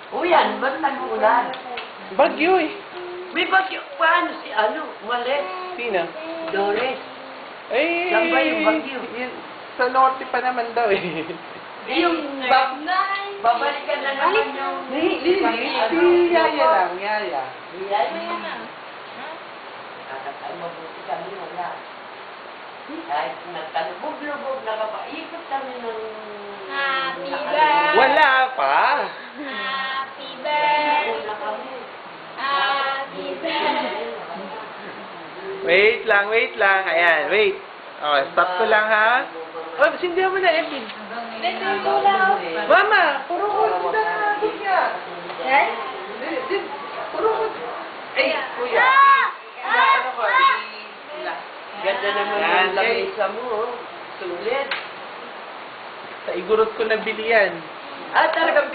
O yan, ba't nag-uulan? Bagyo eh. May bagyo. Paano si umalis? Sino? Doris. Eh, Saan ba yung bagyo? Sa norte pa naman daw eh. Yung babalikan na naman yung... Si Yaya lang, Yaya. Yan. Ay, mabuti kami wala. Kahit nagtalubog-lubog, nakapaikot kami ng... Happy birthday. Wala pa. Happy birthday. Happy birthday. Wait lang. Ayan, wait. Okay, stop ko lang ha. Oh, sindihan mo na, Emin. Mama, puro ko na kuya. Puro ko. Ay, kuya. Ano ko? Ganda naman yung lamesa mo, oh. Sulit. Sa igurot ko na bili yan. Talagang